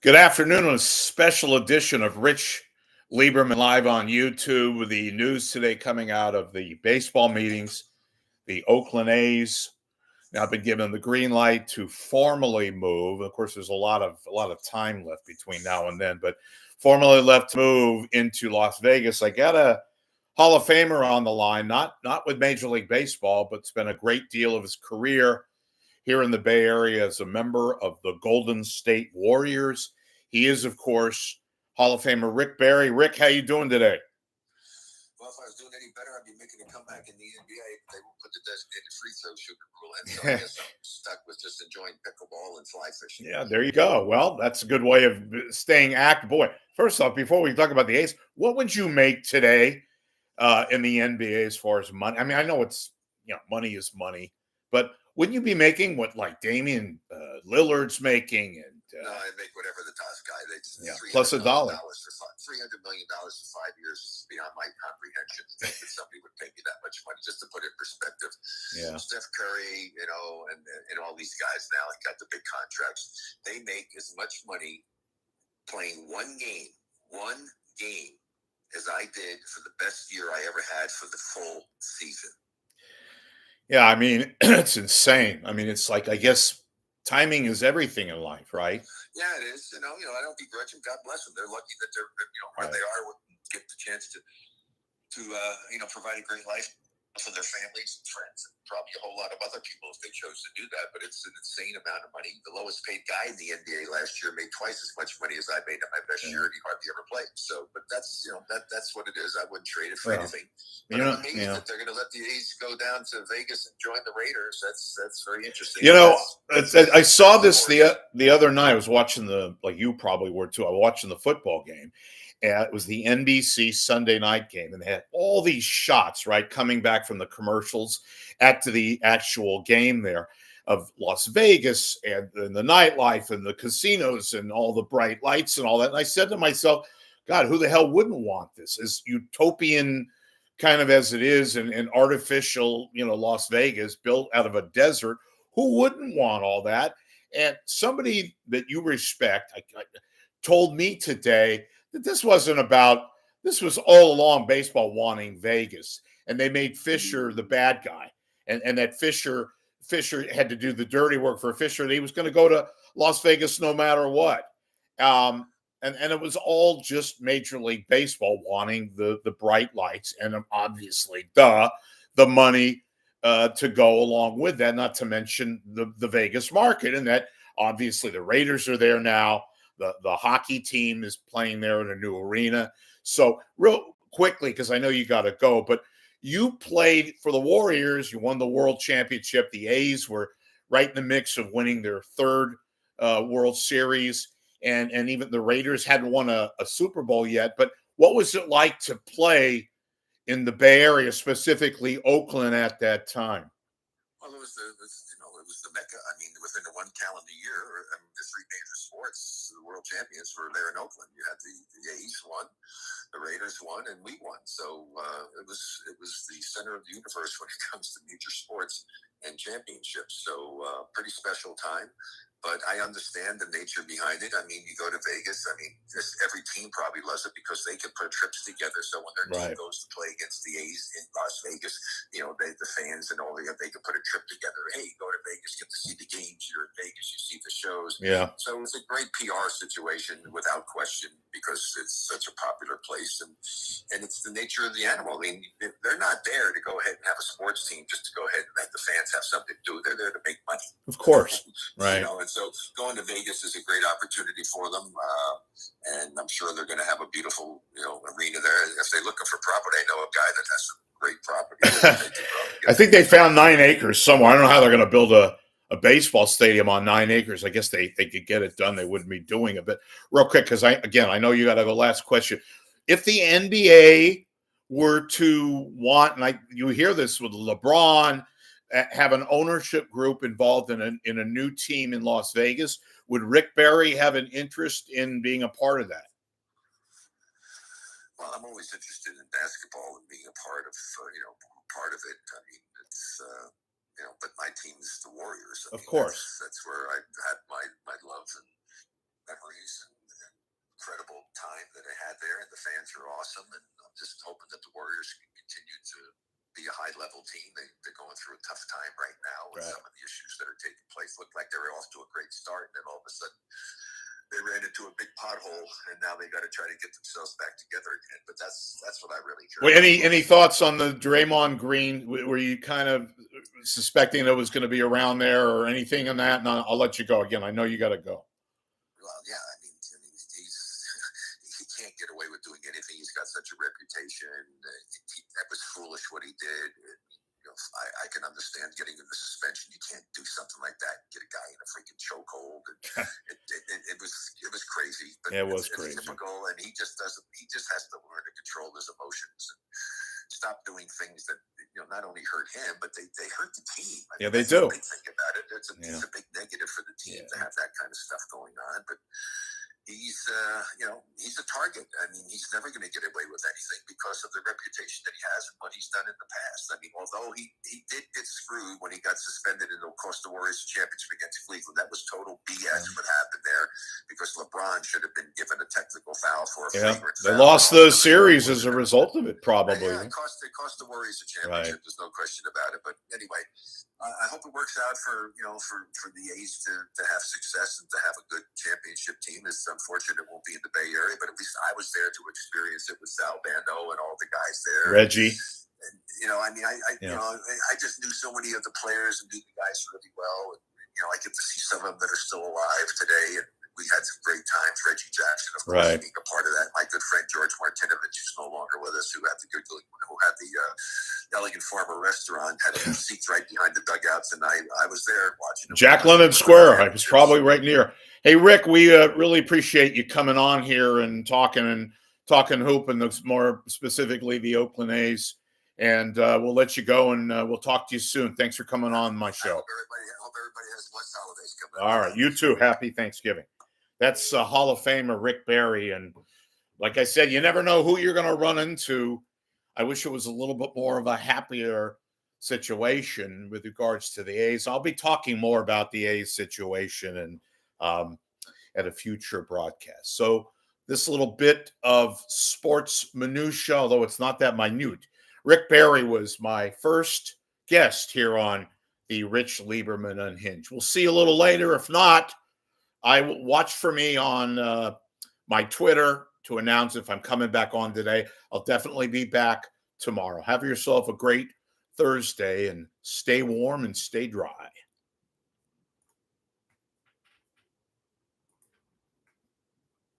Good afternoon. A special edition of Rich Lieberman live on YouTube with the news today coming out of the baseball meetings. The Oakland A's now been given the green light to formally move. Of course, there's a lot of time left between now and then, but formally left to move into Las Vegas. I got a Hall of Famer on the line, not with Major League Baseball, but spent a great deal of his career here in the Bay Area as a member of the Golden State Warriors. He is, of course, Hall of Famer Rick Barry. Rick, how you doing today? Well, if I was doing any better, I'd be making a comeback in the NBA. They won't put the designated free throw shooter rule in, so I guess I'm stuck with just enjoying pickleball and fly fishing. Yeah, there you go. Well, that's a good way of staying active. Boy, first off, before we talk about the A's, what would you make today in the NBA as far as money? I mean, I know it's, money is money, but wouldn't you be making what like Damian Lillard's making? And no, I'd make whatever the top guy. Plus $1. $300 million for 5 years is beyond my comprehension. To think that somebody would pay me that much money, just to put it in perspective. Yeah. Steph Curry, and all these guys now got the big contracts. They make as much money playing one game as I did for the best year I ever had for the full season. Yeah, I mean, it's insane. I mean, it's like, I guess timing is everything in life, right? Yeah, it is. I don't begrudge them. God bless them. They're lucky that they're, where they are, get the chance to provide a great life for their families and friends, and probably a whole lot of other people if they chose to do that. But it's an insane amount of money. The lowest paid guy in the NBA last year made twice as much money as I made in my best year, and he hardly ever played. So, but that's that's what it is. I wouldn't trade it for anything. But I'm amazed that they're going to let the A's go down to Vegas and join the Raiders. That's very interesting. I saw this the other night. I was watching like you probably were too. I was watching the football game. It was the NBC Sunday night game, and they had all these shots, right, coming back from the commercials to the actual game there of Las Vegas and the nightlife and the casinos and all the bright lights and all that. And I said to myself, God, who the hell wouldn't want this? As utopian kind of as it is, and artificial, Las Vegas built out of a desert, who wouldn't want all that? And somebody that you respect told me today that this was all along baseball wanting Vegas, and they made Fisher the bad guy, and that Fisher had to do the dirty work for Fisher, and he was going to go to Las Vegas no matter what. And it was all just Major League Baseball wanting the bright lights, and obviously the money to go along with that, not to mention the Vegas market, and that obviously the Raiders are there now. The hockey team is playing there in a new arena. So real quickly, because I know you got to go, but you played for the Warriors. You won the World Championship. The A's were right in the mix of winning their third World Series. And even the Raiders hadn't won a Super Bowl yet. But what was it like to play in the Bay Area, specifically Oakland at that time? Well, it was the mecca. I mean, within the one calendar year, the three major sports, the world champions were there in Oakland. You had the A's won, the Raiders won, and we won. So it was the center of the universe when it comes to major sports and championships. So pretty special time. But I understand the nature behind it. I mean, you go to Vegas. I mean, every team probably loves it because they can put trips together. So when their team goes to play against the A's in Las Vegas, the fans and all they can put a trip together. Hey, go to Vegas, get to see the games. You're in Vegas, you see the shows. Yeah. So it's a great PR situation without question because it's such a popular place, and it's the nature of the animal. I mean, they're not there to go ahead and have a sports team just to go ahead and let the fans have something to do. They're there to make money. Of course, right. And so going to Vegas is a great opportunity for them, and I'm sure they're going to have a beautiful, arena there. If they're looking for property, I know a guy that has some great property. I think they found 9 acres somewhere. I don't know how they're going to build a baseball stadium on 9 acres. I guess they could get it done. They wouldn't be doing it. But real quick, because I know you got to go. Last question: if the NBA were to want, and you hear this with LeBron, have an ownership group involved in a new team in Las Vegas, would Rick Barry have an interest in being a part of that? Well, I'm always interested in basketball and being a part of it. I mean, it's but my team is the Warriors. Of course, that's where I had my love and memories and incredible time that I had there, and the fans are awesome. And I'm just hoping that the Warriors can continue to be a high-level team. They're going through a tough time right now with some of the issues that are taking place. Looked like they were off to a great start, and then all of a sudden they ran into a big pothole, and now they got to try to get themselves back together again. But that's what I really care Well, about. any thoughts on the Draymond Green? Were you kind of suspecting it was going to be around there or anything on that? And I'll let you go again. I know you got to go. Well, yeah, I mean he can't get away with doing anything. He's got such a reputation. That was foolish what he did. I can understand getting into suspension. You can't do something like that. Get a guy in a freaking chokehold. It was crazy. But Yeah, it was it's crazy. typical, and he just doesn't. He just has to learn to control his emotions and stop doing things that not only hurt him, but they hurt the team. Yeah, they do. The big thing about it. It's a big negative for the team to have that kind of stuff going on. But he's a target. I mean, he's never going to get away with anything because of the reputation that he has and what he's done in the past. I mean, although he did get screwed when he got suspended and cost the Warriors a championship against Cleveland, that was total BS what happened there because LeBron should have been given a technical foul for a flagrant foul. They lost those series as a result of it, probably. Yeah, it cost the Warriors a championship. Right. There's no question about it. But anyway, I hope it works out for the A's to have success and to have a good championship team. It's unfortunate it won't be in the Bay Area, but at least I was there to experience it with Sal Bando and all the guys there. Reggie. And I just knew so many of the players and knew the guys really well. And, I get to see some of them that are still alive today, and we had some great times. Reggie Jackson, of course, being a part of that. My good friend George Martinovich, who's no longer with us, who had the Elegant Farmer restaurant, had seats right behind the dugouts, and I was there watching. Jack London Square. I was probably right near. Hey, Rick, we really appreciate you coming on here and talking hoop, and more specifically the Oakland A's. And we'll let you go, and we'll talk to you soon. Thanks for coming on my show. I hope everybody has blessed holidays coming up. All right, you too. Happy Thanksgiving. That's Hall of Famer Rick Barry. And like I said, you never know who you're going to run into. I wish it was a little bit more of a happier situation with regards to the A's. I'll be talking more about the A's situation and at a future broadcast. So this little bit of sports minutia, although it's not that minute. Rick Barry was my first guest here on the Rich Lieberman Unhinged. We'll see you a little later. If not, watch for me on my Twitter to announce if I'm coming back on today. I'll definitely be back tomorrow. Have yourself a great Thursday and stay warm and stay dry.